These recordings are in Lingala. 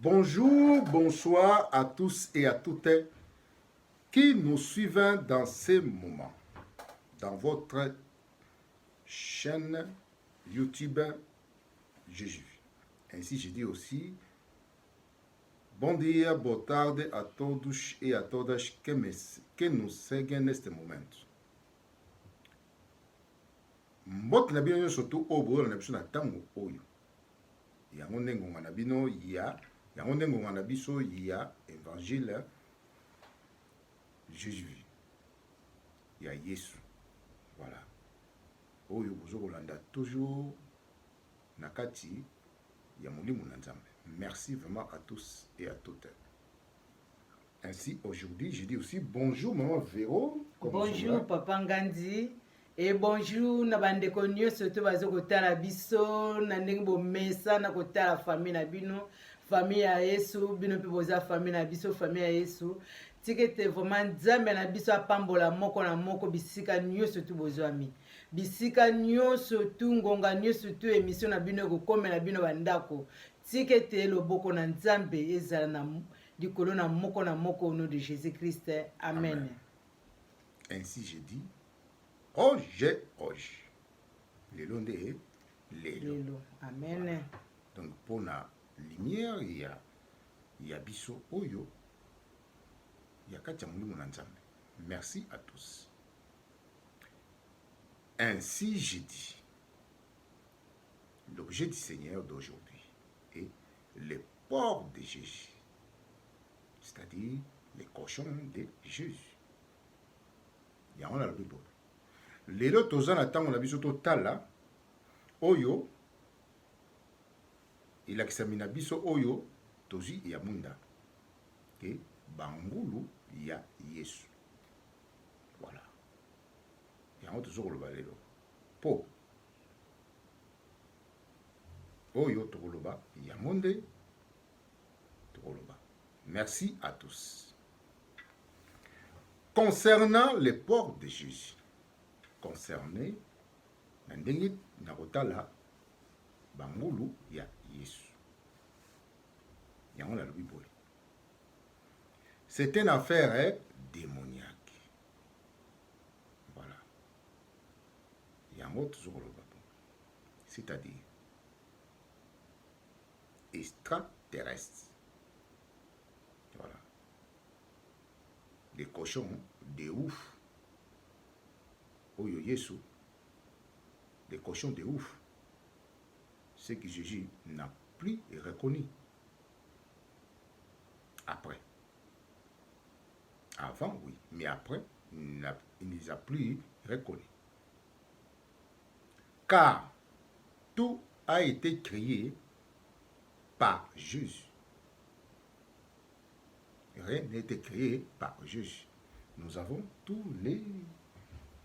Bonjour, bonsoir à tous et à toutes qui nous suivent dans ces moments, dans votre chaîne YouTube Jésus. Ainsi, je dis aussi, bom dia, boa tarde a todos e a todas que nos seguem neste momento. Mbot na bino surtout obo na biso na tango oyo. Yango ndengonga na bino ya yango ndengonga na biso ya évangile Jésus. Ya Yesu. Voilà. Oyo bozokolanda toujours na kati ya molimo na Nzambe. Merci vraiment à tous et à toutes. Ainsi, aujourd'hui, je dis aussi bonjour Maman Véro. Bonjour Papa Ngandi. Et bonjour na bandeko nyonso to bazo kotala biso na ndenge bomesa na kotala famille na bino, famille ya Yesu, bino pe boza famille na biso, famille ya Yesu. Tikete vraiment Nzambe na biso apambola moko na moko bisika nyonso to bozwami. Bisika nyonso tu ngonga nyonso tu émission na bino kokomela bino bandako. Tikete loboko na Nzambe ezala na likolo na moko au nom de Jésus-Christ. Amen. Amen. Ainsi je dis hoje. Lelo nde lelo. Amen. Voilà. Donc pour la lumière il y a biso oyo il y a kati ya molimo na Nzambe. Merci à tous. Ainsi je dis l'objet du Seigneur d'aujourd'hui est le porc de Jésus, c'est-à-dire les cochons de Jésus. Il y a un la Bible. Lelo toza na tango na biso totala oyo ilakisami na biso oyo tozi ya munda ke bangulu ya Yesu. Voilà. Yango tozokoloba lelo po oyo tokoloba yango nde tokoloba. Merci à tous. Concernant les porcs de Jésus, concerné na ndenge na kotala bangulu ya Yesu. Yango na lobi boye. C'est une affaire démoniaque. Voilà. Yango tozokoloba. C'est-à-dire extraterrestre. Voilà. Des cochons de ouf. Oyo Yesu. Des cochons de ouf. Ce que Jésus n'a plus reconnu. Après. Avant, oui. Mais après, il ne les a plus reconnus. Car tout a été créé par Jésus. Rien n'a été créé par Jésus. Nous avons tous les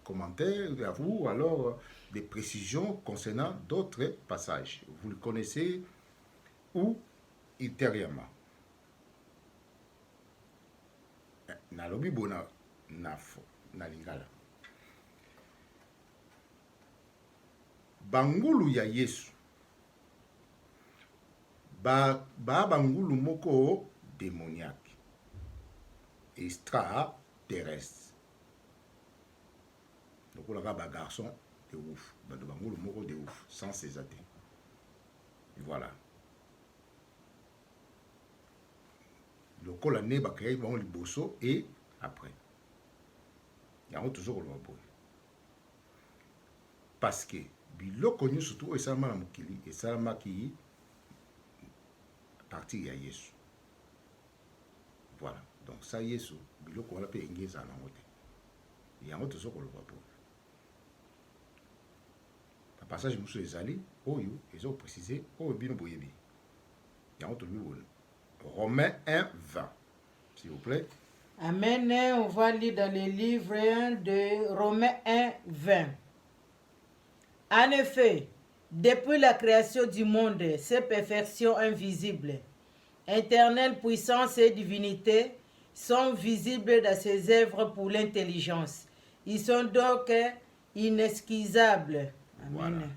commentaires à vous, alors des précisions concernant d'autres passages. Vous le connaissez ou ultérieurement. Na lobi bona na lingala. Bangulu ya Yesu. Ba bangulu moko démoniaque. Extraterrestre. Donc on a un garçon de ouf. Bangulu moko de ouf. Sans ses athées. Voilà. Le col a né bakay bon liboso et après. Il y a toujours le boy. Parce que biloko nyo surtout et ça m'a mokili et ça m'a qui parti ya Yesu. Voilà. Donc ça Yesu biloko wala pe ngeza na ngote. Il y a toujours le boy. Le passage musu ezali oyo ezo préciser oyo bino boyebi. Il y a autre lui Romains 1, 20. S'il vous plaît. Amen. On va lire dans le livre de Romains 1, 20. En effet, depuis la création du monde, ces perfections invisibles, éternelle puissance et divinité, sont visibles dans ses œuvres pour l'intelligence. Ils sont donc inesquisables. Amen. Voilà.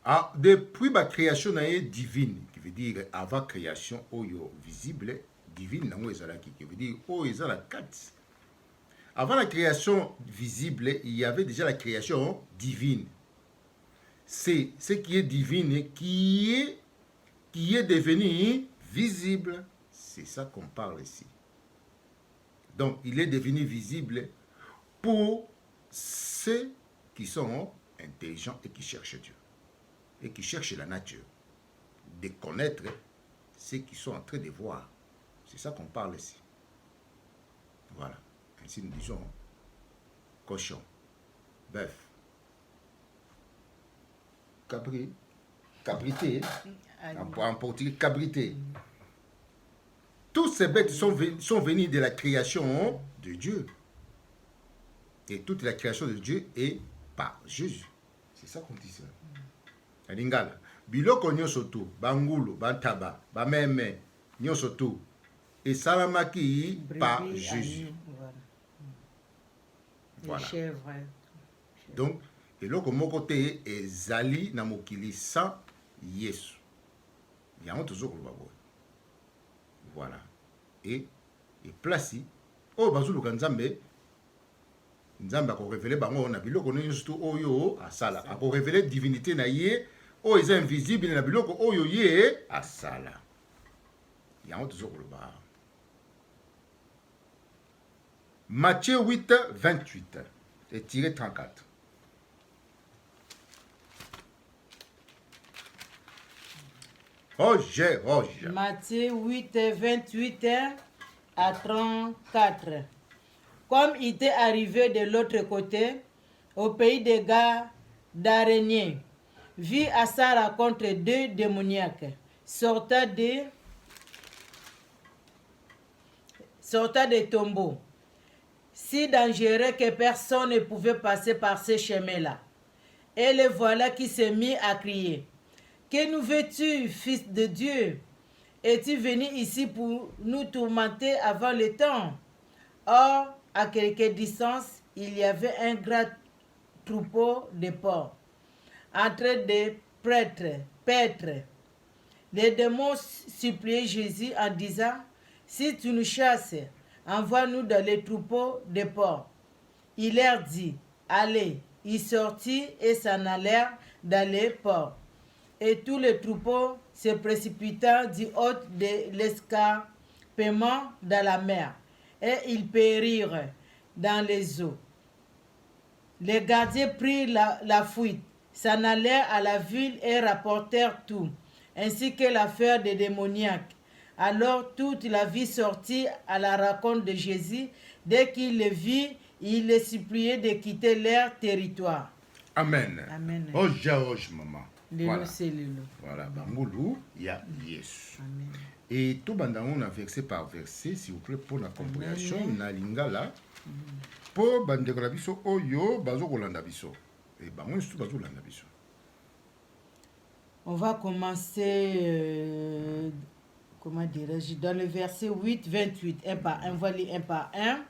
Ah, depuis la création divine, qui veut dire avant création oyo visible divine nango ezalaki, qui veut dire oyo eza la 4. Avant la création visible, il y avait déjà la création divine. C'est ce qui est divine qui est devenu visible. C'est ça qu'on parle ici. Donc, il est devenu visible pour ceux qui sont intelligents et qui cherchent Dieu. Et qui cherchent la nature. De connaître ceux qui sont en train de voir. C'est ça qu'on parle ici. Voilà. Ainsi nous disons cochon, bœuf, cabrité, en portugais, cabrité. Tous ces bêtes sont venus de la création de Dieu. Et toute la création de Dieu est par Jésus. C'est ça qu'on dit ça. Lingala. Biloko nyonso tu, bangulu, bantaba, bameme, nyonso tu. Et salamaki par Jésus. Voilà. Donc, eloko moko te ezali na mokili sans Yesu. Yango tozokoloba boye. Voilà. Et place oyo bazoluka nzambe akorevele bango na biloko nyonso tu oyo asala. Akorevele divinité na ye oyo eza invisible na biloko oyo ye asala. Yango tozokoloba. Matthieu 8, 28 et tiré 34. Roger. Matthieu 8, 28 à 34. Comme il était arrivé de l'autre côté, au pays des gars d'araignées, vit à sa rencontre 2 démoniaques, sortant des tombeaux, si dangereux que personne ne pouvait passer par ces chemins-là. Et le voilà qui s'est mis à crier. Que nous veux-tu, fils de Dieu? Es-tu venu ici pour nous tourmenter avant le temps? Or, à quelque distance, il y avait un grand troupeau de porcs, en train de paître. Les démons suppliaient Jésus en disant, si tu nous chasses, envoie-nous dans les troupeaux de porcs. Il leur dit, allez. Ils sortirent et s'en allèrent dans les ports. Et tous les troupeaux se précipitant du haut de l'escarpement dans la mer. Et ils périrent dans les eaux. Les gardiens prirent la fuite, s'en allèrent à la ville et rapportèrent tout, ainsi que l'affaire des démoniaques. Alors toute la ville sortit à la rencontre de Jésus. Dès qu'il le vit, il les suppliait de quitter leur territoire. Amen. Amen. Oja, maman. Voilà. Voilà. Bangulu, il y a Yesu. Amen. Et tout bandango na verset par verset, s'il vous plaît, pour la compréhension, na lingala, pour bandeko na biso oyo bazo kolanda biso. Et bango tout bazo kolanda biso. On va commencer, comment dirais-je, dans le verset 8, 28, un par un. On va lire un par un.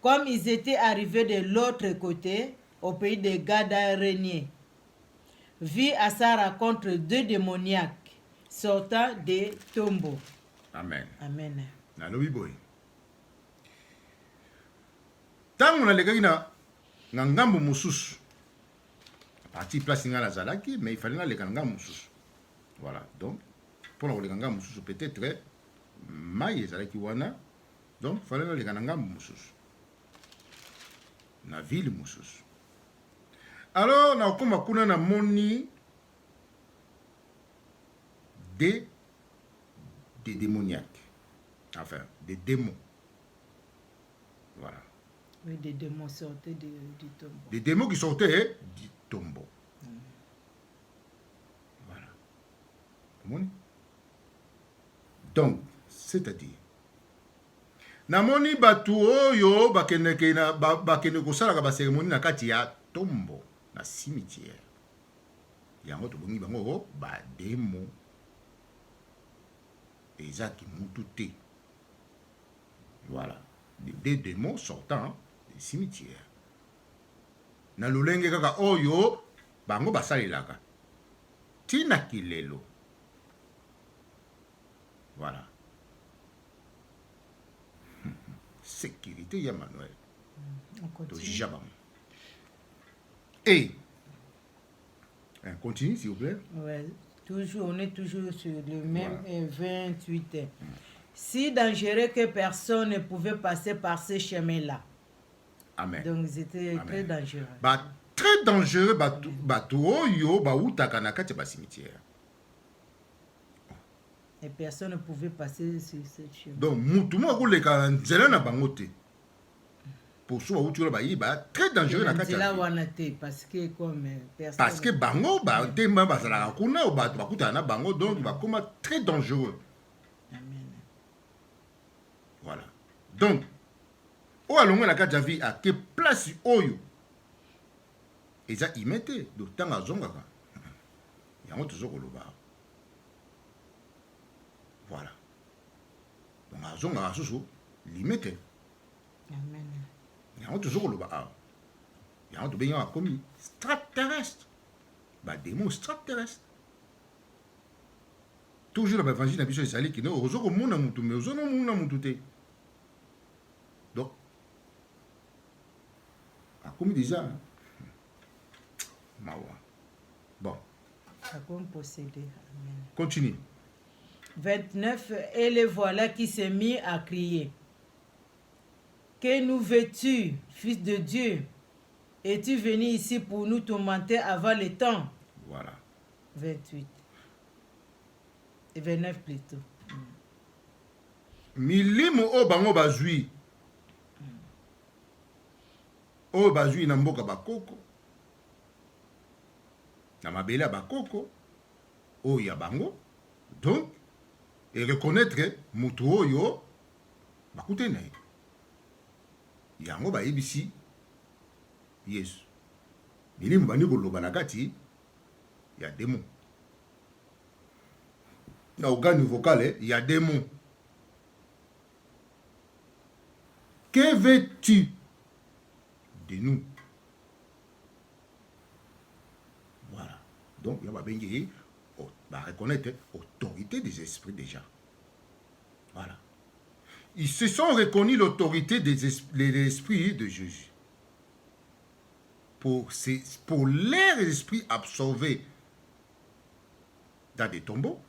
Comme ils étaient arrivés de l'autre côté, au pays des Gadaréniens, vit à sa rencontre 2 démoniaques sortant des tombeaux. Amen. Amen. Nalobi boy. Tango na lekaki na ngambo mususu. Parti place nga nazalaki, mais il fallait na leka ngambo mususu. Voilà. Donc pour la leka ngambo mususu peut-être mai ezalaki wana. Donc il fallait na leka ngambo mususu. Na ville mususu. Alors na okoma kuna na moni des démoniaques. Enfin, des démons. Voilà. Oui, des démons sortaient du tombeau. Des démons qui sortaient du tombeau. Voilà. Donc, c'est-à-dire, namoni batu oyo bakende kosala ba cérémonie na kati ya tombo na cimetière. Yango tobongi bango ba démon. Ezaki mutu te. Voilà. Des démons sortant des cimetières. Na lolenge kaka oyo bango basalelaka. Tina kilelo. Voilà. Sécurité, il y a Manuel. On continue. Et, continue s'il vous plaît. Ouais, toujours, on est toujours sur le même 28. Si dangereux que personne ne pouvait passer par ces chemins-là. Amen. Donc c'était très dangereux. Bah, très dangereux, bateau, yo, bah, ou takanaka, c'est pas cimetière. Et personne ne pouvait passer sur ce chemin. Donc, moutouma, ou les kalanzela na bangote. Pour soi, ou tu l'as très dangereux na kati. Parce que comme personne. Parce que bango, bah, tema basala kuna, ou bah, bakuta na bango, donc, il va comme très dangereux. Amen. Voilà. Donc, ou alongo na kati vie à quelle place oyo. Et ça, il mettait de temps à zongaka. Il y a un autre jour au loba. Voilà. Donc, à zongaka, il mettait. Amen. Il y a un autre jour au loba. Il y a un autre bien à commis. Extraterrestre. Bah, démon extraterrestre. Toujours l'évangile n'a pas besoin de salir qui n'est au jour au monde à moutou, mais au jour au monde à moutou. Donc, a commis déjà. Bon. Comme possédé. Amen. Continue. 29. Et le voilà qui s'est mis à crier. Que nous veux-tu, fils de Dieu? Es-tu venu ici pour nous tourmenter avant le temps? Voilà. 28. Et 29 plutôt. Milimo o bango bazui. O bazui na mboka bakoko. Na mabele bakoko. O ya bango. Donc, et reconnaître mutu oyo bakute na ye. Yango ba ebisi Yesu. Milimo bani koloba na kati ya démon. Na organe vocal, il y a des mots. Que veux-tu de nous? Voilà. Donc, il y a reconnaître l'autorité des esprits déjà. Voilà. Ils se sont reconnus l'autorité des esprits de Jésus. Pour leurs esprits absorbés dans des tombeaux,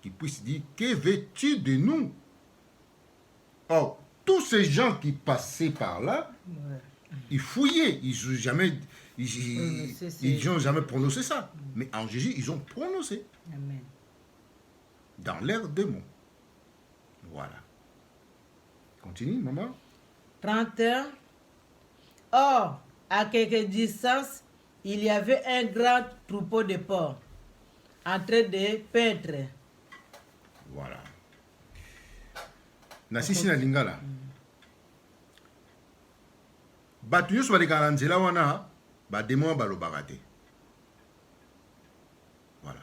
qui puissent dire, que veux-tu de nous? Or, tous ces gens qui passaient par là, ils fouillaient, ils n'ont jamais prononcé ça. Mais en Jésus, ils ont prononcé. Amen. Dans l'air démon. Voilà. Continue, maman. 31. Or, à quelques distances, il y avait un grand troupeau de porcs en train de paître. Voilà. Nasisi na lingala. Batu nyonso baleka na nzela wana bademo balobaka te. Voilà.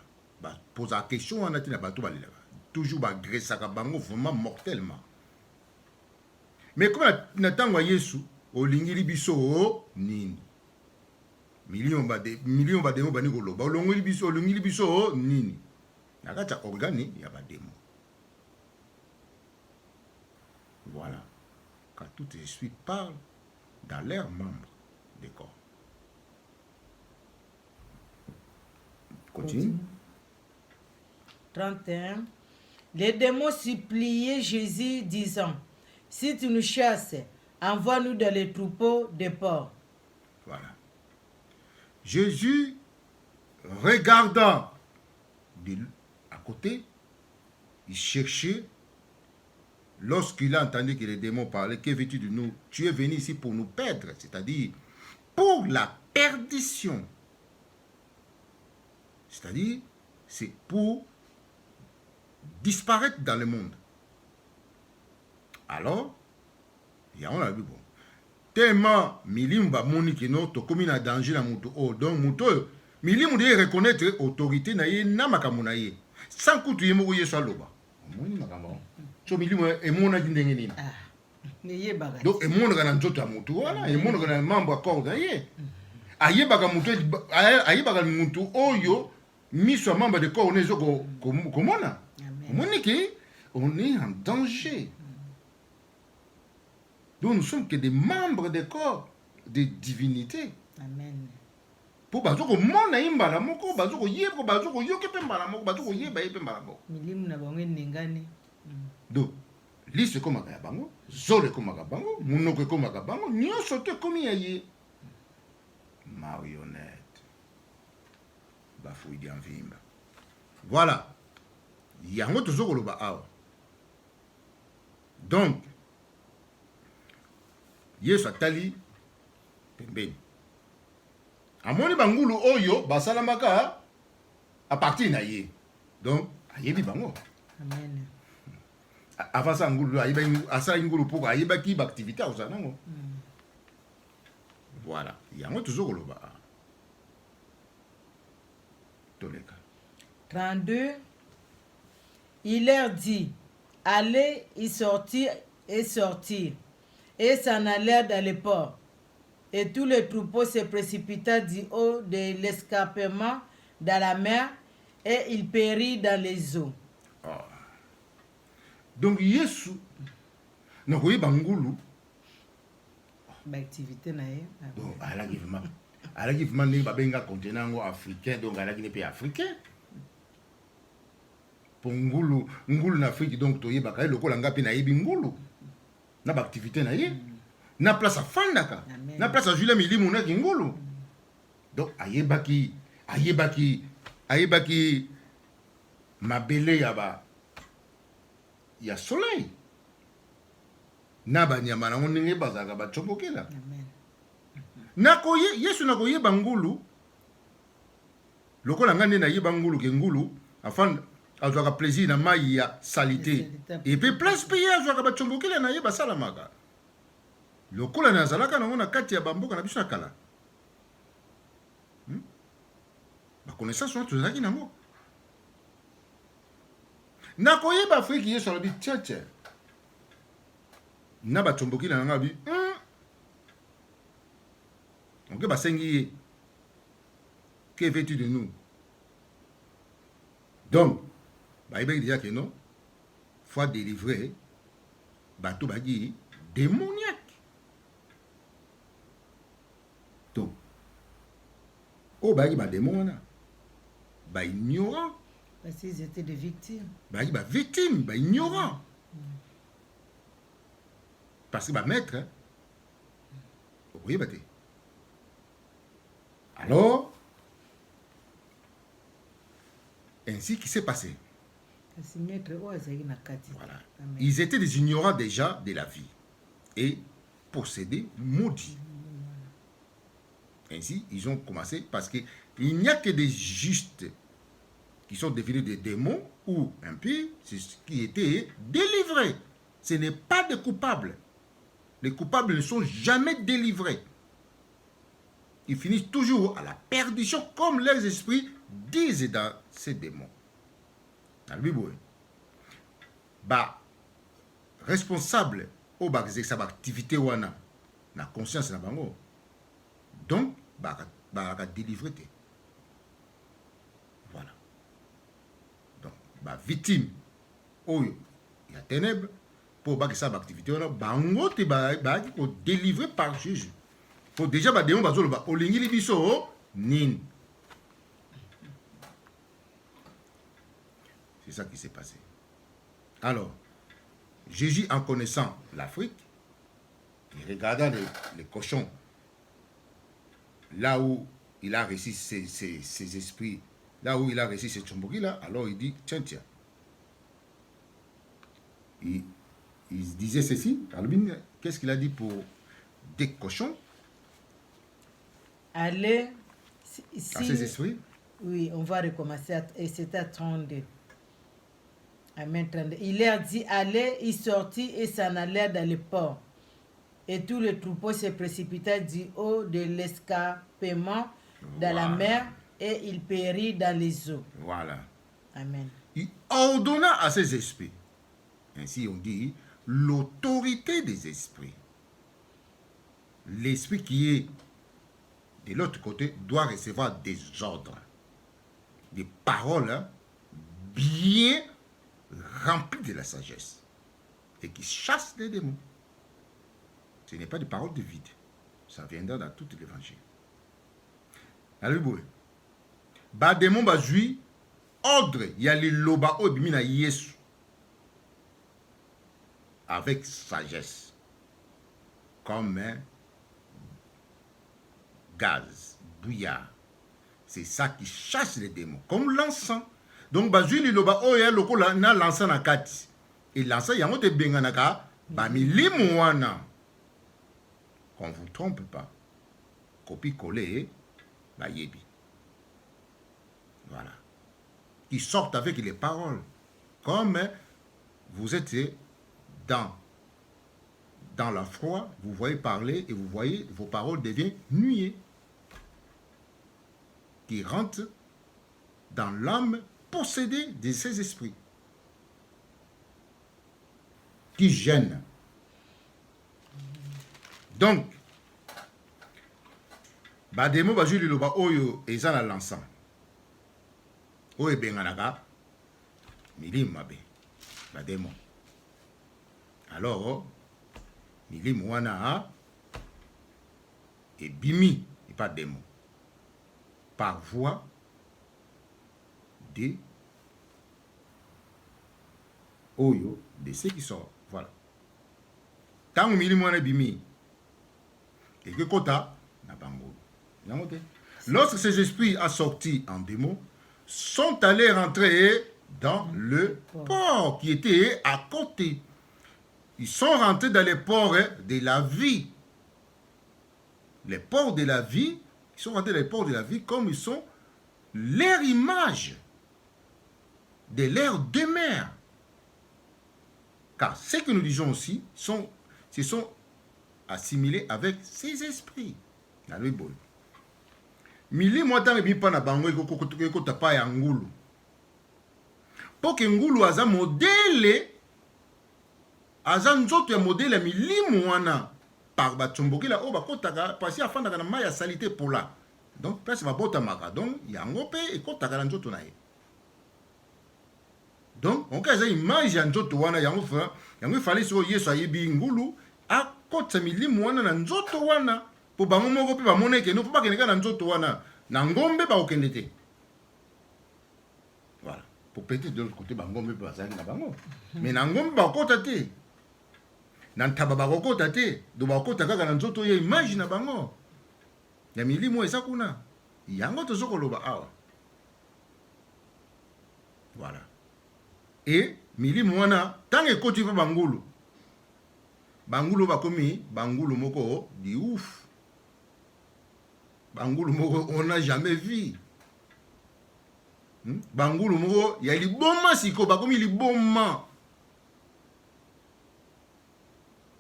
Pose la question wana te na bato balelaka. Toujours bagresaka bango vraiment mortellement. Mais comme na tango ya Yesu olingili biso nini? Million bademo bani koloba olingili biso nini? Nakata organi ya bademo. Voilà. Quand tout esprit parle dans leurs membres des corps. Continue. 31. Les démons suppliaient Jésus, disant, si tu nous chasses, envoie-nous dans les troupeaux des porcs. Voilà. Jésus, regardant à côté, il cherchait. Lorsqu'il a entendu que les démons parlaient, que veux-tu de nous? Tu es venu ici pour nous perdre, c'est-à-dire pour la perdition. C'est-à-dire, c'est pour disparaître dans le monde. Alors, il y a un bon. Tellement, milimba monique no to komi na danger na muto. Oh, donc muto, milimba de reconnaître autorité na ye na makamu na ye. Sans kutu ye moko ye so loba. Moni makamu. So milimba e mona ndenge nini. Donc e mona kana nzoto ya mutu wala, e mona kana mambo akor na ye. Ayebaka mutu oyo miso mamba de corps nezo komona. Monique on est en danger. Donc nous sommes que des membres des corps, des divinités. Amen. Pour bazoko mona imbala moko, bazoko yebo, bazoko yoke pe mbala moko, bazoko yeba pe mbala moko. Milimu na bango ndengani. Donc, liste komaka ya bango, zole komaka bango, munoko komaka bango, nyonso te komi ya ye. Marionnette. Bafouille bien vimba. Voilà. Yango tozoko loba awa. Donc, Yesu atali pembeni. Amoni bangulu oyo basalamaka à partir na ye. Donc, ayebi bango. Amen. Avant ça ngulu ayeba asala ngulu poko ayeba ki ba activité au zanango. Voilà. Yango tozoko loba. Toleka. 32. Il leur dit, allez y sortir, et s'en allèrent dans le port. Et tout le troupeau se précipita du haut de l'escarpement dans la mer, et il périt dans les eaux. Oh. Donc, Yesu, non, oui, bangulu. Activité na ye. Donc, à la givement, n'est pas bien contenant africain, donc à la Guinée pays africain. Pour ngulu na Afrique, donc, toye bakaye, le kolanga pe na yebi ngulu. Na ba activité na ye. Na place à Fandaka. Na place à Julien Milimu na ngulu. Donc, ayebaki mabele yaba. Il y a soleil. Na ba nyama na ndenge bazaka ba chopokela. Amen. Nakoye Yesu nakoye bangulu. Lokola ngane na ye bangulu ke ngulu afin azwaka plaisir na mai ya salité. Et puis place payer azwaka ba chombokela na ye basalamaka. Lokola na zalaka na ngona kati ya bamboka na biso na kala. Ba connaissance on tozaki nango. Nakoye ba Afrique Yesu alobi tchatcha. Na ba chombokela na ngabi. Donc ba sengi que veux-tu de nous? Donc, bah, il va dire que non, faut délivrer, bateau va dire démoniaque. Donc, oh, bah, il va démon, bah, ignorant. Parce qu'ils étaient des victimes. Bah, il va victime, bah, ignorant. Parce que, bah, maître, hein, vous voyez, bah, alors, ainsi qui s'est passé. Voilà. Ils étaient des ignorants déjà de la vie et possédés maudits. Ainsi, ils ont commencé parce qu'il n'y a que des justes qui sont devenus des démons ou impies, c'est ce qui était délivrés. Ce n'est pas des coupables. Les coupables ne sont jamais délivrés. Ils finissent toujours à la perdition comme leurs esprits disent dans ces démons. Dans la Bible, bah, responsable au bas de sa activité wana, la conscience na bango. Donc, bah, délivrer. Voilà. Donc, bah, victime, oh, il y a ténèbres, pour bas de sa activité wana, bango te bah, délivrer par Jésus. Pour déjà, bah, démon, bah, zolo, olingi libiso, nin. C'est ça qui s'est passé. Alors, Jésus, en connaissant l'Afrique, et regardant les cochons, là où il a reçu ses esprits, là où il a reçu ses tchombokis, là, alors il dit, tiens, tiens. Il disait ceci, Albin, qu'est-ce qu'il a dit pour des cochons? Allez, à ses esprits? Oui, on va recommencer, et c'était à 32. Amen. 32. Il leur dit, allez, il sortit et s'en allèrent dans le port. Et tout le troupeau se précipita du haut de l'escarpement dans la mer et il périt dans les eaux. Voilà. Amen. Il ordonna à ses esprits. Ainsi on dit l'autorité des esprits. L'esprit qui est de l'autre côté doit recevoir des ordres, des paroles bien remplis de la sagesse et qui chassent les démons. Ce n'est pas des paroles de vide. Ça viendra dans tout l'évangile. Alléluia. Ba démon ba jui ordre ya liloba o bimina Yesu avec sagesse comme un gaz, bouillard. C'est ça qui chasse les démons, comme l'encens. Donc ba jui liloba o ya lokola na l'encens na kati. Et l'encens yango te benganaka ba milimu wana. Qu'on ne vous trompe pas. Copie-coller, la yebi. Voilà. Qui sortent avec les paroles. Comme vous êtes dans la foi, vous voyez parler et vous voyez vos paroles deviennent nuées. Qui rentrent dans l'âme possédée de ces esprits. Qui gênent. Donc, bademo baju liloba oyo eza na l'encens. Oyo benganaka milimu mabe. Bademo. Alors, milimu wana ebimi, et pas démon. Par voie de oyo, de ceux qui sortent. Voilà. Tant milimu wana ebimi, et que kota na bango. Lorsque ces esprits ont sorti en démon, sont allés rentrer dans le port qui était à côté. Ils sont rentrés dans les ports de la vie. Les ports de la vie, ils sont rentrés dans les ports de la vie comme ils sont leur image de leur demeure. Car ce que nous disons aussi, se sont assimilés avec ces esprits. Mili mwata ngebi pa na bango eko tapa ya ngulu. Poke ngulu aza modele, aza nzoto ya modele ya milimu wana. Par batsomboki la o bakotaka, pasi afandaka na mai ya salite pola. Donc, place babota maka. Donc, yango pe ekotaka na nzoto na ye. Donc, on kaza image ya nzoto wana, yango fallait so yeso ayebi ngulu, akotsa milimu wana na nzoto wana. Po bango moko pe bamone ke no po bakendeka na nzoto wana na ngombe ba okende te. Voilà. Pour peut-être de l'autre côté bangombe pe bazali na bango. Mais na ngombe ba okota te. Na ntaba ba okota te. Do ba okota kaka na nzoto ye image na bango. Ya milimo eza kuna. Yango tozoko loba awa. Voilà. Et milimo wana tant ekoti pe bangulu. Bangulu bakomi bangulu moko di ouf. Bangulu moko on n'a jamais vu. Bangulu moko ya liboma siko bakomi liboma.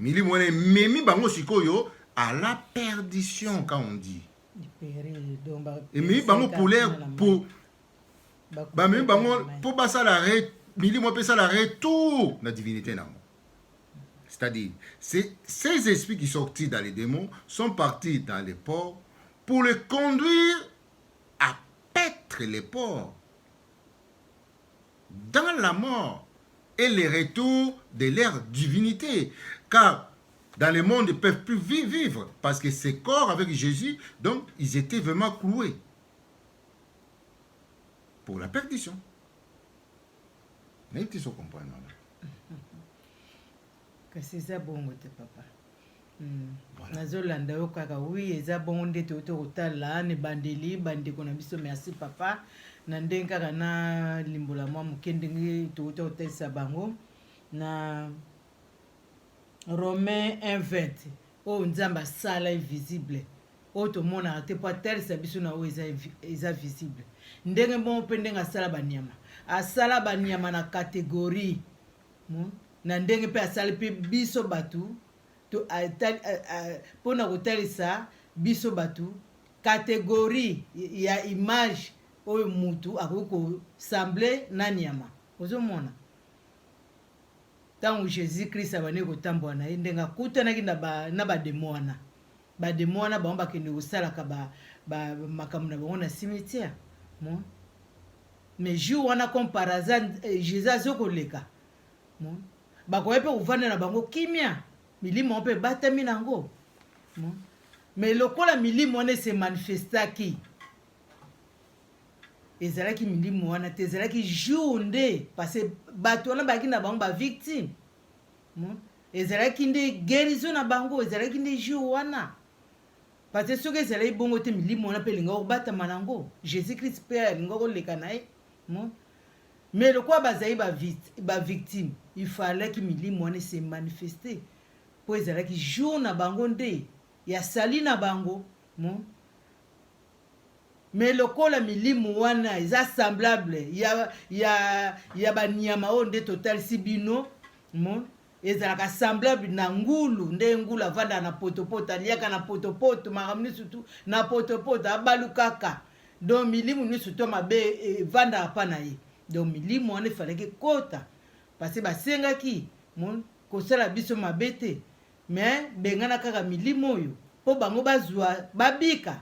Mili mone memi bango siko yo à la perdition quand on dit. Et memi bango pour ba memi bango pour basa la mili mo pesa la retour la divinité nango. C'est-à-dire, ces esprits qui sont sortis dans les démons sont partis dans les ports pour les conduire à paître les ports dans la mort et le retour de leur divinité. Car dans le monde, ils ne peuvent plus vivre parce que ces corps avec Jésus, donc ils étaient vraiment cloués pour la perdition. Mais ils se comprennent. Kasi eza bongo te papa. Nazolanda yo kaka oui eza bongo nde to kotala ne bandeli bandeko na biso merci papa na ndenge kaka na limbola mwa moke ndenge to kotalisa bango na Romains 1:20 o nzamba sala invisible o to mona te pa talisa biso na o eza visible ndenge bongo pe ndenge asala banyama na catégorie na ndenge pe asali pe biso batu to pona kotalisa biso batu catégorie ya image oyo mutu akoko semble na nyama ozomona tangu Jésus Christ abane kotambola na ye ndenge akutanaki na bademo wana bango bakende kosalaka makambo na bango na cimetière mais jour wana comme par hasard Jésus azokoleka bakoya mpe kovanda na bango kimia milimo mpe batami nango mais lokola milimo wana se manifestaki ezalaki milimo wana te ezalaki jour nde parce que bato wana bazalaki na bango bavictime ezalaki nde guérison na bango ezalaki nde jour wana parce que soki ezalaki bongo te milimo wana mpe elinga kobatama nango jésus christ mpe alinga koleka na ye mais lokola bazali bavictime il fallaki milimo wana se manifeste mpo ezalaki jour na bango nde ya sali na bango mais lokola milimo wana eza semblable ya banyama oyo nde totalisi bino ezalaka semblable na ngulu nde ngulu avanda na potopoto aliaka na potopoto makambo nyonso tu na potopoto abalukaka donc milimo nyonso to mabe evandaka mpa na ye donc milimo wana efalaki kota parce que basengaki kosala biso mabe te mais bengana kaka milimo oyo mpo bango bazwa babika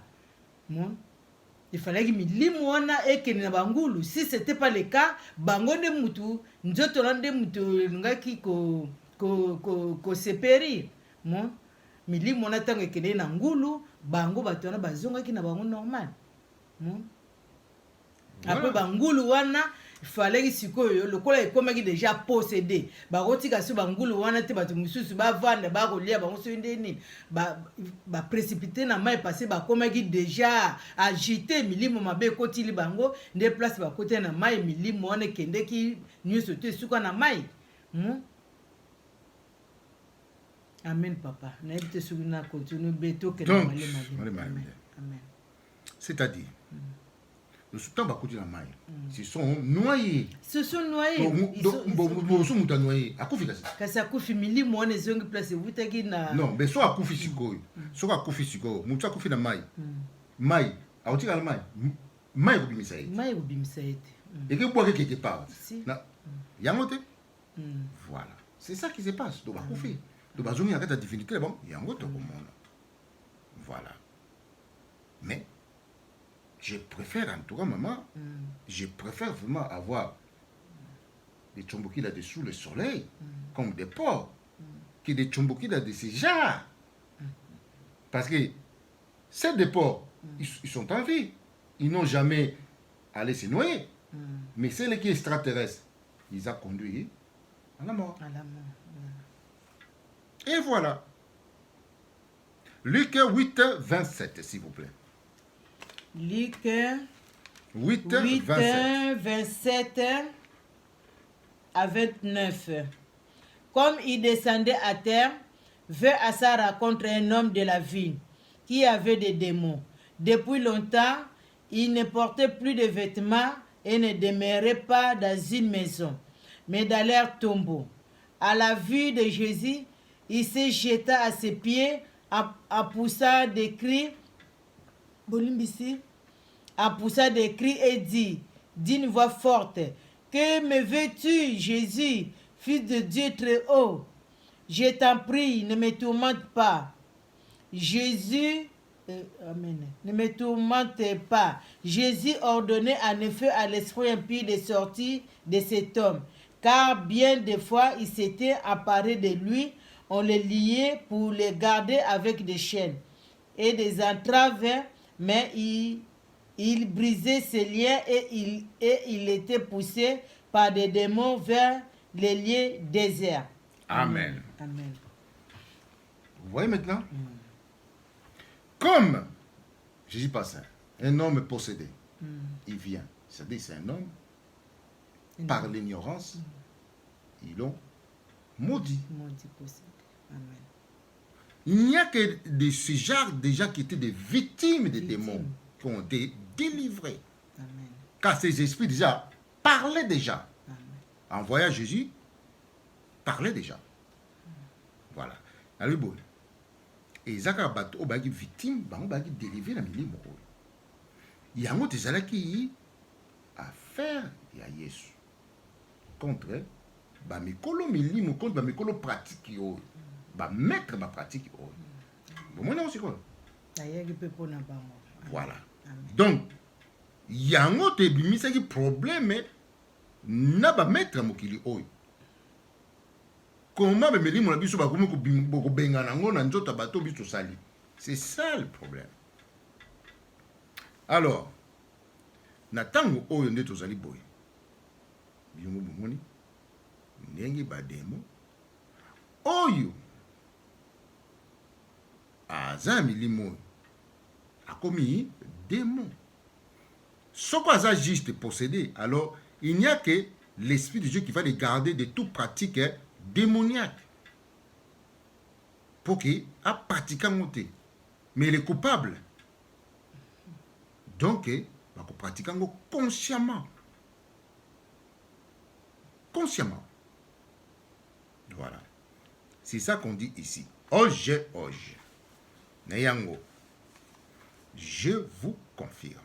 efalaki milimo wana ekende na bangulu si c'était pas le cas bango nde mutu nzoto na nde mutu elingaki koseperi milimo wana ntango ekende na ngulu bango bato wana bazongaki na bango normal apres bangulu wana ifalaki sikoyo lokola ekomaki deja possédé bakotika so bangulu wana te bato mosusu bavanda bakolia bango soki nde nini baprécipité na mai parce bakomaki deja agité milimo mabe ekotili bango nde place bakoteli na mai milimo wana ekendeki nyonso te esuka na mai amen papa nayebi te soki na continue be tokende amen c'est-à-dire tant bakoti na mai se sont noyés boso moto anoye akufi kasi akufi milimo wana ezongi place evutaki na non mais so akufi sikoyo soki akufi sikoyo motu akufi na mai akotikala mai ekobimisa ye te ekebwaka quelque part yango te voilà c'est ça qui se passe to bakufi to bazongi na kati ya divinité bon yango tokomona voilà mais je préfère en tout cas maman je préfère vraiment avoir des tchombokila dessous le soleil comme des porcs que des tchombokila de ces genres parce que ces des porcs ils sont en vie ils n'ont jamais allé se noyer mais celles qui extraterrestres ils ont conduit à la mort et voilà Luc 8 27 s'il vous plaît. Luc 8, 27 à 29. Comme il descendait à terre, vint à sa rencontre un homme de la ville qui avait des démons. Depuis longtemps, il ne portait plus de vêtements et ne demeurait pas dans une maison, mais dans leur tombeau. À la vue de Jésus, il se jeta à ses pieds en poussant des cris. En poussant des cris et dit d'une voix forte, que me veux-tu, Jésus, fils de Dieu très haut? Je t'en prie, ne me tourmente pas. Jésus, ne me tourmente pas. Jésus ordonnait en effet à l'esprit impie de sortir de cet homme, car bien des fois il s'était emparé de lui, on le liait pour le garder avec des chaînes et des entraves, mais il brisait ses liens et il était poussé par des démons vers les lieux déserts. Amen. Amen. Vous voyez maintenant? Comme Jésus passe, un homme possédé, il vient. C'est-à-dire c'est un homme, par l'ignorance, ils l'ont maudit. Amen. Il n'y a que de ce genre de gens qui étaient des victimes des démons qui ont été délivrés. Amen. Car ces esprits déjà parlaient déjà. Amen. En voyant Jésus, parlaient déjà. Voilà. Alors, et Zaka Bato, bagi victime, bagi délivré la milimo. Il y a un autre qui a faire ya Yesu contre bamikolo milimo contre bamikolo pratique yo ba mettre ba pratique yo. Bon moi aussi quoi. Voilà. Donc il y a un autre bimisa qui problème na ba mettre mokili oyo. comment bemeli mon biso bakomi ko bengana ngo na nzota bato biso sali. C'est ça le problème. Alors, na tango oyo nde tozali boye. Biyongo bomoni ndenge bademo oyo aza milimo akomi démon. Soko aza juste possédé, alors il n'y a que l'Esprit de Dieu qui va les garder de toute pratique démoniaque. Pour qu'il a pratiqué monter. Mais il est coupable. Donc, il va pratiquer consciemment. Consciemment. Voilà. C'est ça qu'on dit ici. Oje, oje. Nayango. Je vous confirme.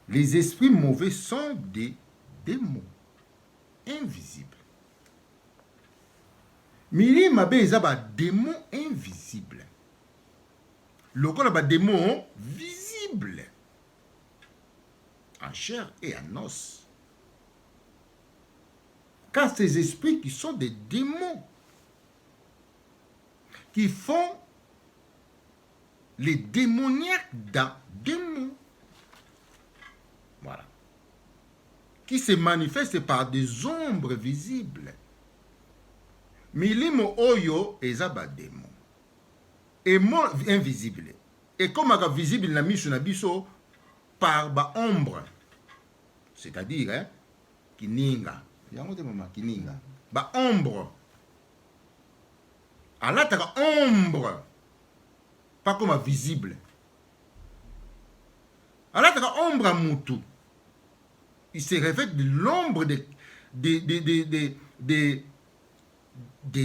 Les esprits mauvais sont des démons invisibles. Mili mabe eza ba démon invisible. Lokola ba démon visible. En chair et en os. Car ces esprits qui sont des démons, qui font les démoniaques dans démons. Voilà. Qui se manifestent par des ombres visibles. Milimo oyo ezaba démon. Et mon invisible. Et comme aga visible na miso na biso par ba ombre. C'est-à-dire, hein, kininga. Yango te mama kininga. Ba ombre. Alataka ombre. Pas comme visible. Alataka ombre à mutu. Il se revêt de l'ombre de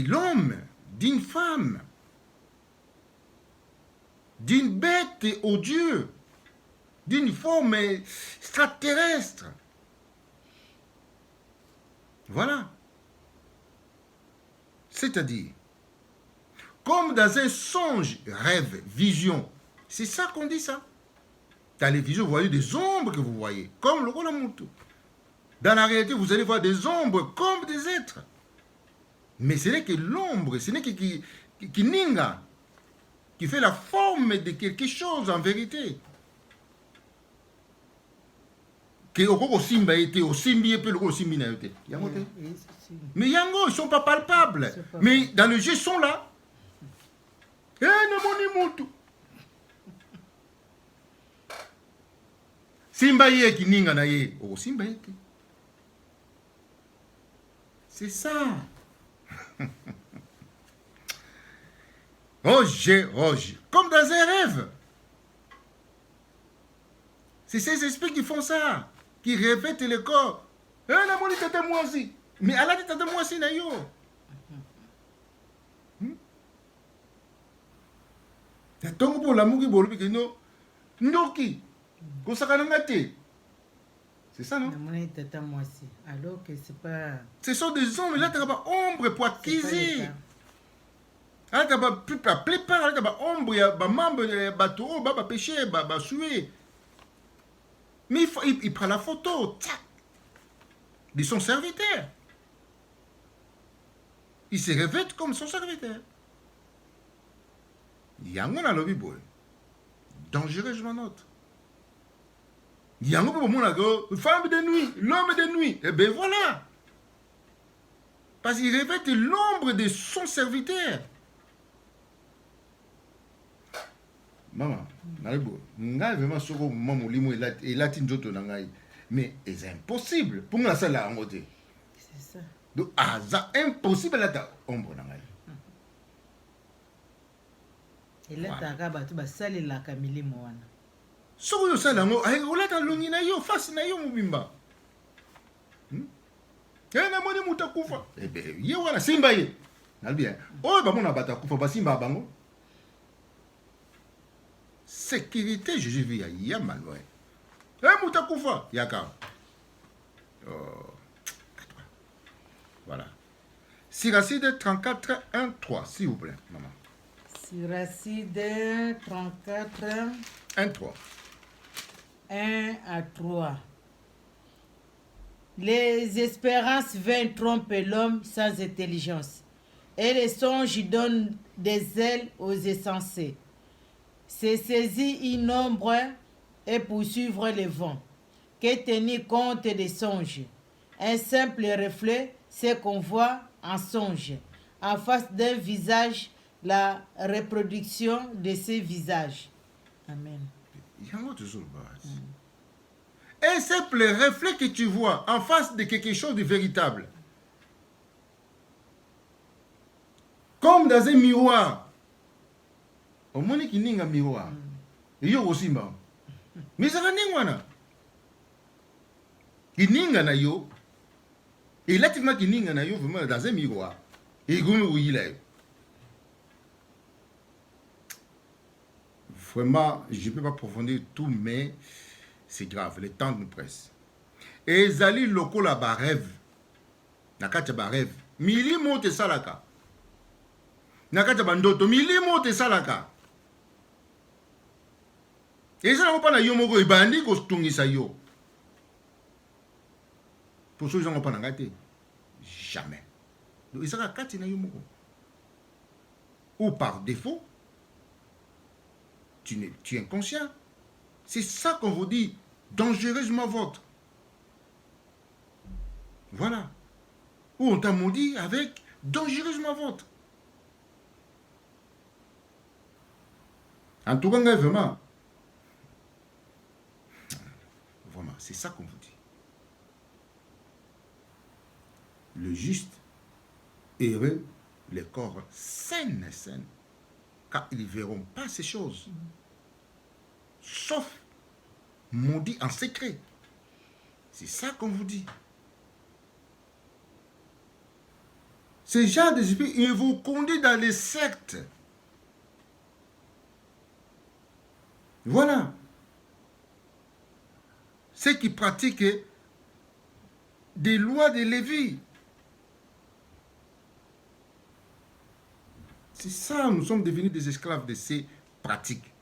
l'homme, d'une femme, d'une bête odieuse, d'une forme extraterrestre. Voilà. C'est-à-dire, comme dans un songe, rêve, vision. C'est ça qu'on dit ça. Dans les visions, vous voyez des ombres que vous voyez, comme le rôle Moutou. Dans la réalité, vous allez voir des ombres comme des êtres. Mais ce n'est que l'ombre, ce n'est que qui ninga, qui fait la forme de quelque chose en vérité. Que au simba était, au simbi et au simbi n'a été. Mais yango, ils ne sont pas palpables. Mais dans le jeu, ils sont là. Eh, ne moni Moutou. Simba ye qui ninga na ye, au simba ye. C'est ça. Roger, Roger. Comme dans un rêve. C'est ces esprits qui font ça. Qui revêtent le corps. Eh, la moni tata moi aussi. Mais elle a dit tata moi aussi na yo. Tongo pour l'amour qui bolo que no. Ndoki. C'est ça, non? Alors que c'est pas... Ce sont des hommes, là, tu as ombre pour acquiser. Là, tu as plupart, là, tu as ombre, il y a des membres, il y a péché, il y a suer. Mais il prend la photo, tchac, de son serviteur. Il se revêt comme son serviteur. Il y a un lobby boy. Dangereux, je m'en note. Il y a un femme de nuit, l'homme de nuit. Eh bien voilà. Parce qu'il revêt l'ombre de son serviteur. Maman, vraiment mais c'est impossible. Pour moi, ça là en côté. C'est ça. Donc, c'est impossible là ombre. Et là, tu as salé la camille moana. Soko yo sala ngo ay olata longi na yo face na yo mubimba. Na moni muta kufa. Eh ben ye wana simba ye. Nalbi hein. Oh ba mona bata kufa ba simba bango. Sécurité Jésus vit ya malway. Muta kufa yaka. Oh. Voilà. Siracide 34 1 3 s'il vous plaît maman. Siracide 34 1 3. 1 à 3. Les espérances vaines trompent l'homme sans intelligence, et les songes donnent des ailes aux insensés. C'est saisir une ombre et poursuivre le vent, que tenir compte des songes. Un simple reflet, c'est qu'on voit en songe, en face d'un visage, la reproduction de ces visages. Amen. Un simple reflet que tu vois en face de quelque chose de véritable. Comme dans un miroir. Au moins qu'il n'y a un miroir. Il y a aussi un mais ça va il n'y a pas yo. Et là, tu vois qu'il n'y a pas vraiment dans un miroir. Et il est. Vraiment, je ne peux pas approfondir tout, mais c'est grave. Le temps nous presse. Et Zali loko la barève. Nakacha barève. Mili mote salaka. Nakacha bandoto. Mili mote salaka. Et ça n'a pas na yo moko ibandi ko stungisa yo. Pour ceux qui n'ont pas n'engagé. Jamais. Donc ils seront kati na yo moko. Ou par défaut, tu es inconscient. C'est ça qu'on vous dit, dangereusement votre. Voilà. Ou on t'a maudit avec dangereusement votre. En tout cas, vraiment, c'est ça qu'on vous dit. Le juste, heureux, les corps sains et sains, car ils ne verront pas ces choses. Sauf maudit en secret. C'est ça qu'on vous dit. Ces gens d'esprit, ils vous conduisent dans les sectes. Voilà. Ceux qui pratiquent des lois de Lévi. C'est ça, nous sommes devenus des esclaves de ces pratiques.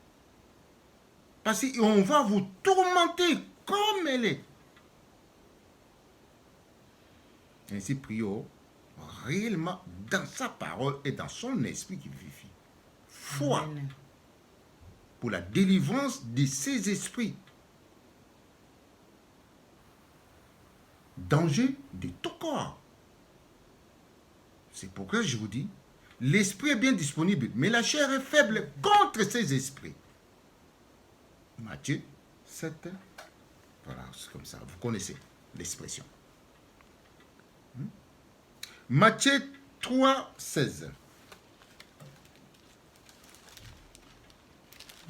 Parce qu'on va vous tourmenter comme elle est. Ainsi, prions réellement dans sa parole et dans son esprit qui vivifie. Foi. Amen. Pour la délivrance de ces esprits. Danger de tout corps. C'est pourquoi je vous dis, l'esprit est bien disponible, mais la chair est faible contre ces esprits. Matthieu 7. Voilà, c'est comme ça. Vous connaissez l'expression. Matthieu 3, 16.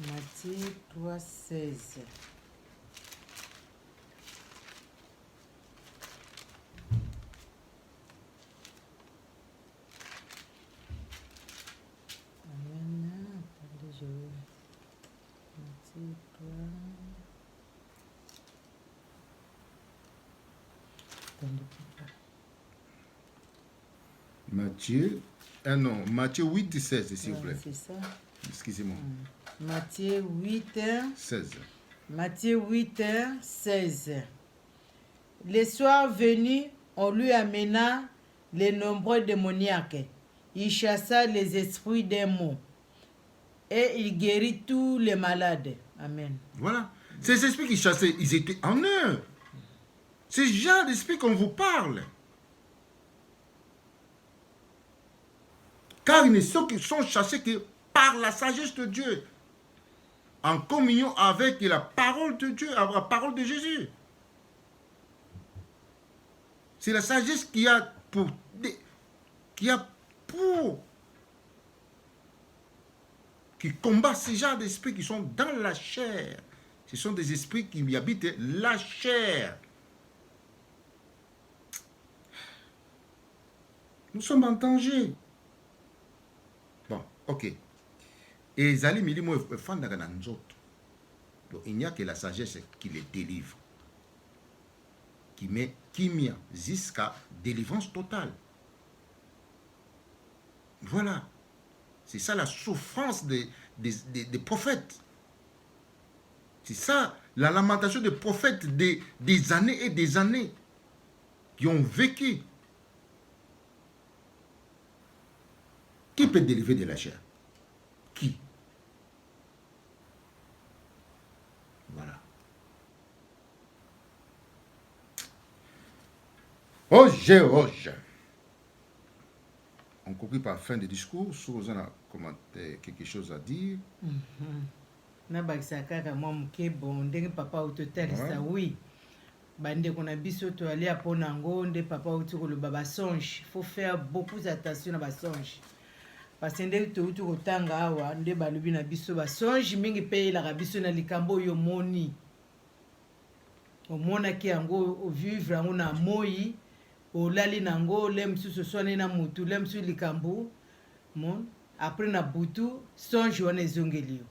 Matthieu 3, 16. Matthieu 8, 16, s'il vous plaît. C'est ça. Excusez-moi. Matthieu 8, 16. Matthieu 8, 16. Le soir venu, on lui amena les nombreux démoniaques. Il chassa les esprits des maux. Et il guérit tous les malades. Amen. Voilà. Ces esprits qui chassaient, ils étaient en eux. C'est ce genre d'esprit qu'on vous parle. Car ils ne sont chassés que par la sagesse de Dieu. En communion avec la parole de Dieu, la parole de Jésus. C'est la sagesse qui combat ces genres d'esprits qui sont dans la chair. Ce sont des esprits qui y habitent la chair. Nous sommes en danger. Bon, ok. Et Zali Milimo Fandaka Nanzot. Donc il n'y a que la sagesse qui les délivre. Qui met kimia jusqu'à délivrance totale. Voilà. C'est ça la souffrance des prophètes. C'est ça la lamentation des prophètes des années et des années. qui ont vécu. Qui peut délivrer de la chair? Qui? Voilà. Roger. On conclut par fin de discours. Si vous avez quelque chose à dire. Nabakisa kaka mwa muke bon ndenge papa ototalisa oui. Bandeko na biso to aller apona ngo nde papa uti koloba ba songe. Faut faire beaucoup attention na ba songe. Parce que ndenge to uti kotanga awa nde balobi na biso ba songe mingi pe la biso na likambo yo moni. Omona ki yango o vivre yango na moi olali nango lemsusu sone na mutu lemsu likambo mon après na butu songe wana ezongeli yo.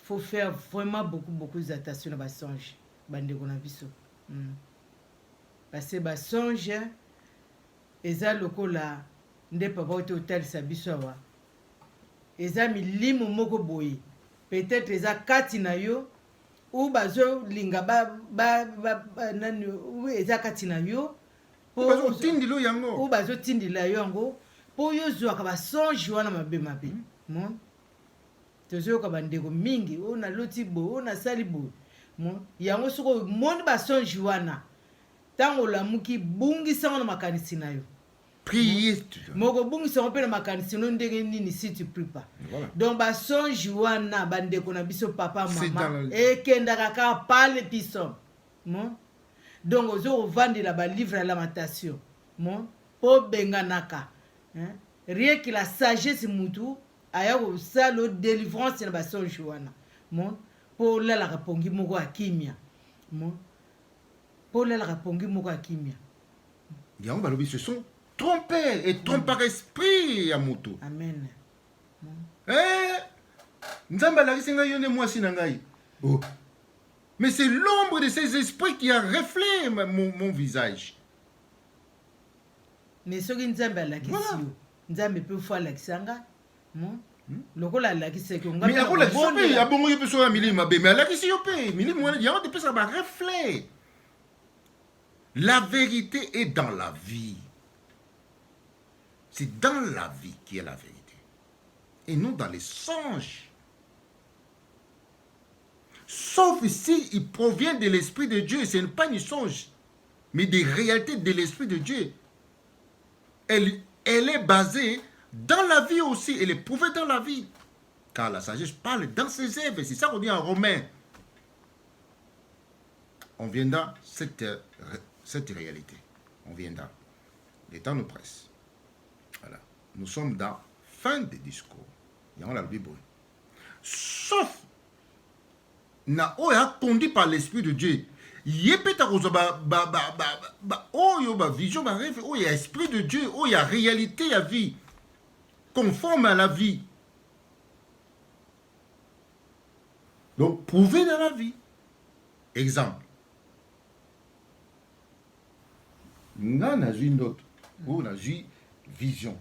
Faut faire vraiment beaucoup d'attention à basonge bandeko na biso. Parce que basonge eza lokola nde papa oto otalisa biso awa eza milimo moko boye peut-être eza kati na yo ou bazo linga nani ou eza kati na yo bazo tindilo yango ou bazo tindila yango po yo zwaka basonge wana mabe mon tozoyoka bandeko mingi oyo naloti boye oyo nasali boye yango soko moni basonge wana ntango olamuki bungisango na makanisi na yo moko bungisango mpe na makanisi no ndenge nini si tu prie pas. Donc basonge wana bandeko na biso papa mama ekendaka kaka pale piso donc ozokovandela balivre ya lamentation mpo benganaka rien que la sagesse mutu aya kosala délivrance na basonge wana mpo olalaka pongi moko ya kimia mpo olalaka pongi moko ya kimia yango balobi ce sont trompés et trompent par esprit ya mutu. Amen. Nzambe alakisi ngai yo nde mwasi na ngai. Mais c'est l'ombre de ces esprits qui a reflé mon visage. Mais soki nzambe alakisi yo nzambe mpe fo alakisa nga lokola alakisaki yo mais akolakisa mpe abongo yo mpe soki ya milimo mabe mais alakisi yo mpe milimo wana yango tepesaka bareflet. La vérité est dans la vie. C'est dans la vie qui est la vérité et non dans les songes. Sauf ici, il provient de l'Esprit de Dieu. Ce n'est pas une songe, mais des réalités de l'Esprit de Dieu. Elle est basée dans la vie aussi. Elle est prouvée dans la vie. Car la sagesse parle dans ses œuvres. C'est ça qu'on dit en Romains. On viendra cette réalité. On viendra. Le temps nous presse. Voilà. Nous sommes dans fin des discours. Il y a la Bible. Sauf na oya conduit par l'Esprit de Dieu. Yepeta kozo oyo ba vision ba rêve oya Esprit de Dieu oya réalité ya vie conforme à la vie. Donc prouver dans la vie. Exemple. Nga na zui ndoto ou na zui vision.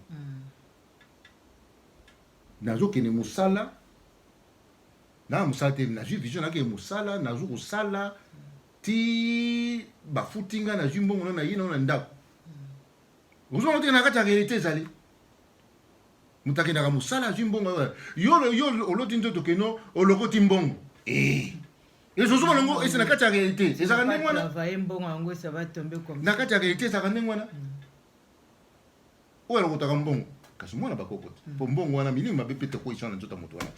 Nazo kene musala na musala te na ju vision na ke musala na zu kusala ti ba futinga na ju mbongo na yina na ndako uzo mote na kata réalité zali mutake na musala ju mbongo yo oloti ndoto keno olokoti mbongo et zo zo longo et na kata réalité c'est ça ndenge wana va mbongo ngo ça va tomber comme na kata réalité ça ndenge wana o elokota mbongo kasi mwana bakokota po mbongo wana milimo mabe pete ko isana nzota moto wana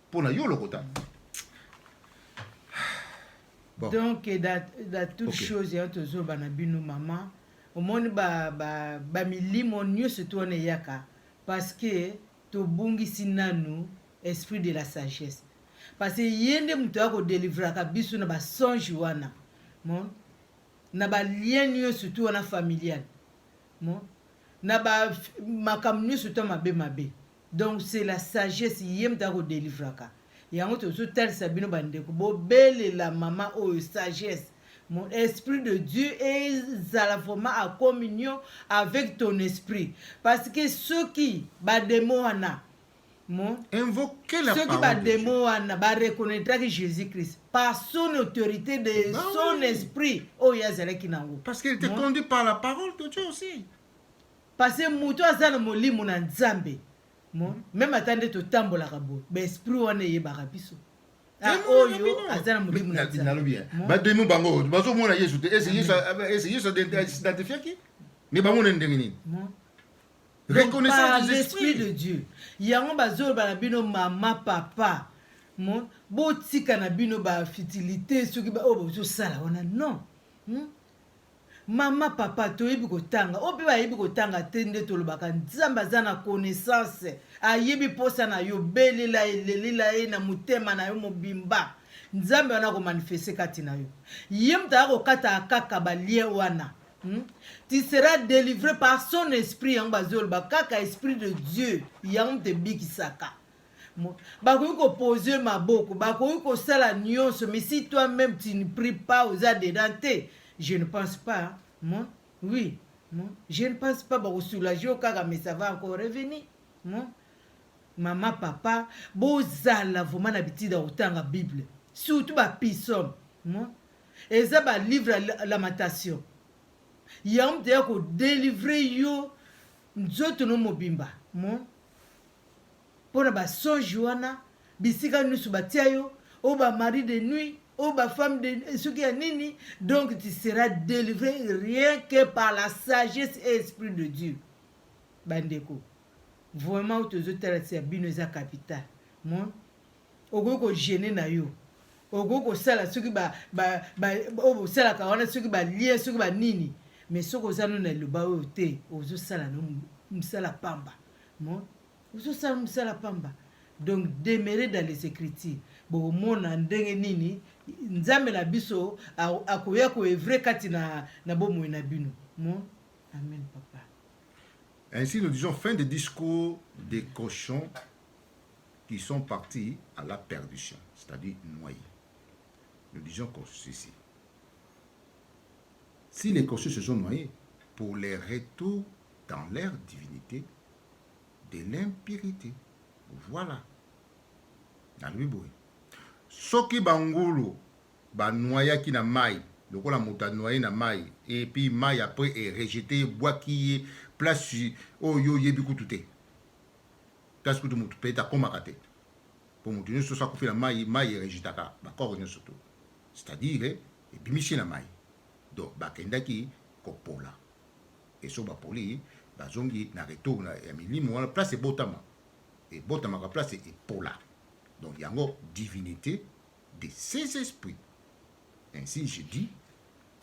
pour la yolokota. Bon. Donc dans toute chose ya tozo banabino maman au monde ba milimo nyo surtout on yaka parce que to bungi sinanu esprit de la sagesse parce que yende mutu ako délivrer ka biso na ba songe wana mon na ba lien nyo surtout wana familial mon na ba makam nyo surtout mabe donc c'est la sagesse yem ta ko délivraka yango to so tel sabino bandeko bo belle la maman o sagesse mon esprit de Dieu est à la forme en communion avec ton esprit parce que ceux qui ba démon wana Invoquez la ceux qui parole de Dieu. reconnaîtra que Jésus-Christ, par son autorité de son esprit, Parce qu'il était conduit par la parole de Dieu aussi. Parce que mutu azana molimo na nzambe. Même attendez to tambola kabo. Be esprit wana yebaka biso. Oyo azana molimo na nzambe. Ba demu bango, bazo mona Yesu te. Est-ce Yesu d'identifier qui? Mais ba mona ndenge nini? Reconnaissance de l'esprit de Dieu. Yango bazolo bana bino mama papa. Botika na bino ba futilité soki ba obo sala wana non. Mama papa toyebi kotanga ope bayebi kotanga te nde tolobaka nzambe aza na connaissance ayebi posa na yo belela elelela ye na motema na yo mobimba nzambe wana komanifeste kati na yo ye moto akokata akaka balie wana tu seras délivré par son esprit yango bazoloba kaka esprit de Dieu yango te bikisaka bakoki kopose maboko bakoki kosala nyonso mais si toi-même tu ne pries pas oza dedans te. Je ne pense pas, moi, oui, moi, je ne pense pas que soulager au cas mais ça va encore revenir. Moi, maman, papa, bozala vraiment l'habitude autant la Bible, surtout ba pissom, moi, et ça ba livre lamentation. Yam te ko délivrer yo nzoto no mobimba, moi. Pona ba songe wana, bisika nusu batia yo, o ba mari de nuit. Oh, ma femme de ce qui est nini, donc tu seras délivré rien que par la sagesse et l'esprit de Dieu. Bandeko, vraiment, tu as c'est binoza capital. Moi, au go gêner na yo, au go sala ce qui sala kawana ce qui lié ce qui nini, mais ce que ça nous ne le ba te, au sala no sala pamba. Moi, au sala pamba. Donc demeurer dans les écritures. Bon mona ndenge nini nzambe na biso akoya ko evre kati na bomo na bino. Amen papa. Ainsi nous disons fin des discours des cochons qui sont partis à la perdition, c'est-à-dire noyés. Nous disons comme ceci. Si les cochons se sont noyés pour les retours dans leur divinité de l'impurité. Voilà. Soki bangulu ba noya ki na mai, lokola muta noya na mai et puis mai après est rejeté bois qui place oh yo yebi kutute. Parce que mutu peta koma kate. Pour mutu ne so sa ko fi na mai est rejeté ka ba ko ne surtout. C'est-à-dire et bimishi na mai. Donc ba kenda ki kopola. Et so ba poli ba zongi na retour na ya milimo wana place e botama. Et botama ka place e pola. Donc, il y a une divinité de ces esprits. Ainsi, je dis,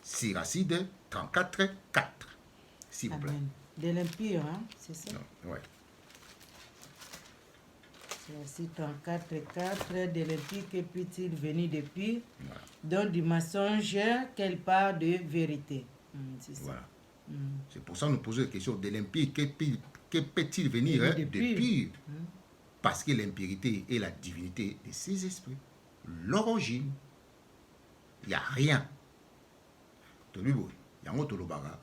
Siracide 34, 4. S'il vous plaît. De l'impur, hein? C'est ça? Oui. Siracide 34, 4. De l'impur, que peut-il venir de pur? Voilà. Donc, du mensonge, quelle part de vérité? C'est ça. Voilà. C'est pour ça que nous posons la question de l'impur, que peut-il venir de pur? Parce que l'impurité est la divinité de ces esprits. L'origine, il n'y a rien. Tolibo, il y a un autre lobaga.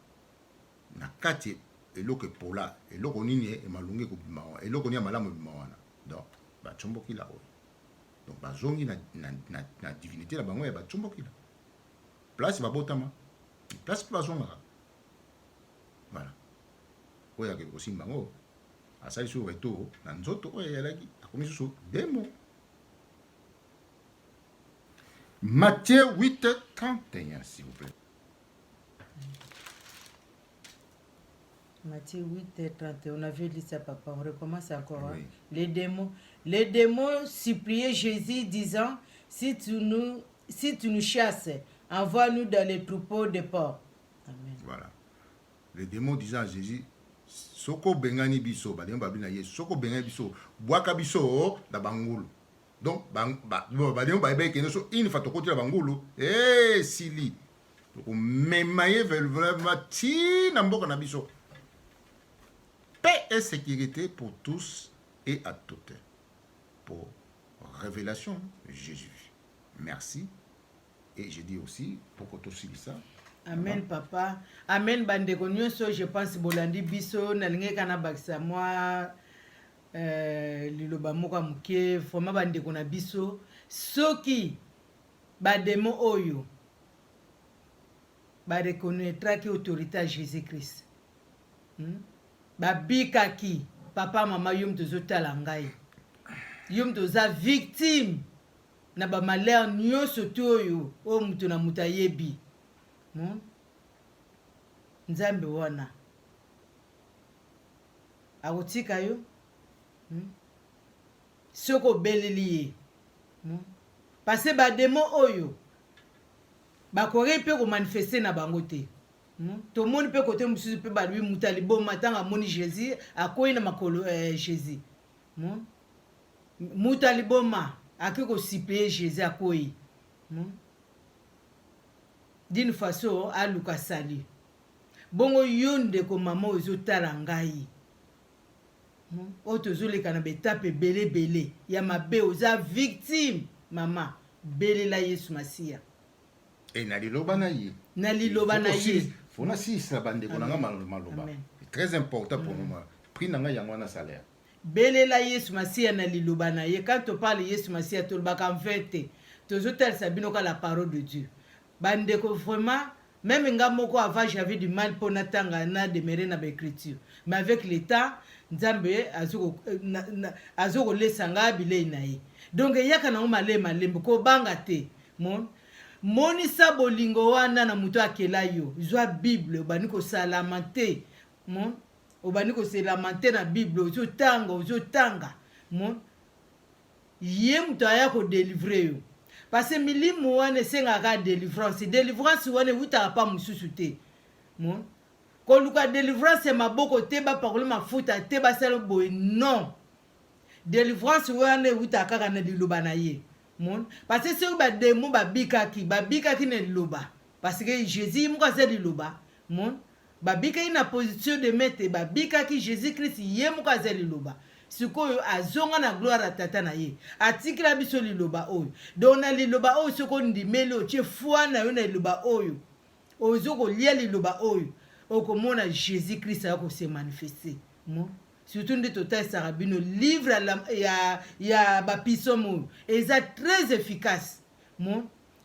Na kati eloko pola, eloko nini e malunge ko bimawa, eloko ni malamu bimawana. Donc, ba chomboki la. Donc ba zongi na divinité la bango ya ba chomboki la. Place ba botama. Place ba zonga. Voilà. Oya ke aussi bango. Asali sur retour na nzoto oyo yalaki akomi susu demo. Matthieu 8, 31, s'il vous plaît. Matthieu 8, 31. On avait lu ça, papa. On recommence encore. Oui. Hein? Les démons suppliaient Jésus disant, si tu nous chasses, envoie-nous dans les troupeaux de porcs. Amen. Voilà. Les démons disant à Jésus, soko bengani biso ba demba bina ye soko bengani biso bwaka biso da bangulu donc ba demba ba ke so une fois to côté la bangulu sili donc memaye vraiment ti na mboka na biso paix et sécurité pour tous et à toutes pour révélation Jésus. Merci et je dis aussi pour que tu suives ça. Amen papa. Amen bandeko nyonso je pense bolandi biso na linge kana bakisa moi liloba moko muke vraiment bandeko na biso soki bademo oyo bareconnaîtraki autorité ya Jésus Christ babikaki papa mama yo moto ozotala ngai yo moto oza victime na bamalere nyonso to oyo moto na moto ayebi nzambe wana akotika yo soki obeleli ye parce bademo oyo bakoki mpe komanifeste na bango te tomoni mpe kote mosusu mpe balui mutu aliboma ntango amoni jésus akoyi na makolo jésus mutu aliboma akoki kosiplie jésus akoyi d'une façon aluka sali bongo yo ndeko mama oyo ezotala ngai oyo tozoleka na betape ebelebele ya mabe oza victime mama belela yesu masiya et na liloba na ye faut na sisa bandeko na nga maloba très important pour nous prix na nga yango na salaire belela yesu masiya na liloba na ye quand on parle yesu masiya tolobaka en fait tozotalisa bino ka la parole de Dieu bandeko vraiment même nga moko avant j'avais du mal pour natanga na demeurer na l'écriture mais avec le temps nzambe azoko lesanga bilei na ye donc yaka na malembe ko banga te monisa bolingo wana na mutu akela yo zwa bible obani kosalama te obani kosalama te na bible ozotanga ye mutu aya kodelivre yo parce milimu wana esengaka délivrance wana ewutaka pa mosusu te koluka délivrance maboko te bapakoli mafuta te basala boye non délivrance wana ewutaka kaka na liloba na ye parce que soki bademo babikaki na liloba parce que jésus moko aza liloba babikaki na position de maître babikaki jésus christ ye moko aza liloba sikoyo azonga na gloire ya tata na ye atikila biso liloba oyo donc na liloba oyo soki ondimeli otie foi na yo na liloba oyo ozokolia liloba oyo okomona jésus christ aya kose manifeste surtout nde totalisaka bino livre ya bapisomo oyo eza très efficace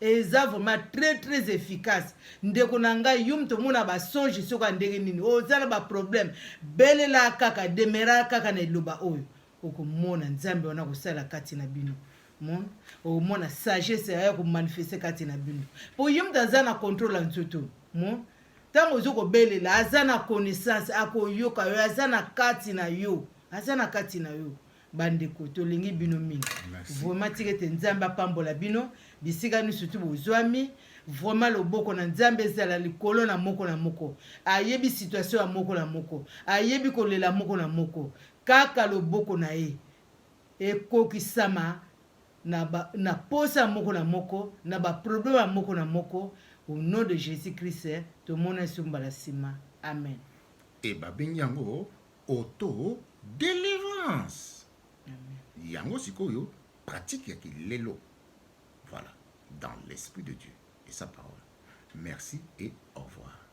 eza vraiment très efficace ndeko na ngai yo moto omona basonge soki andenge nini oza na baproblème belela kaka demera kaka na liloba oyo okomona nzambe wana kosala kati na bino okomona sagesse aya komanifeste kati na bino po yo moto aza na contrôle ya nzoto ntango ozokobelela aza na connaissance akoyoka yo aza na kati na yo bandeko tolingi bino mingi vraiment tika ete nzambe apambola bino bisika nyonso tu bozwami vraiment loboko na nzambe ezala likolo na moko ayebi situation ya moko na moko ayebi kolela moko na moko kaka loboko na ye ekokisama na posa moko na moko na baproblème ya moko na moko au nom de Jésus Christ tomona esumba la nsima amen et babengi yango auto délivrance yango sikoyo pratique ya kilelo voilà dans l'esprit de Dieu et sa parole merci et au revoir.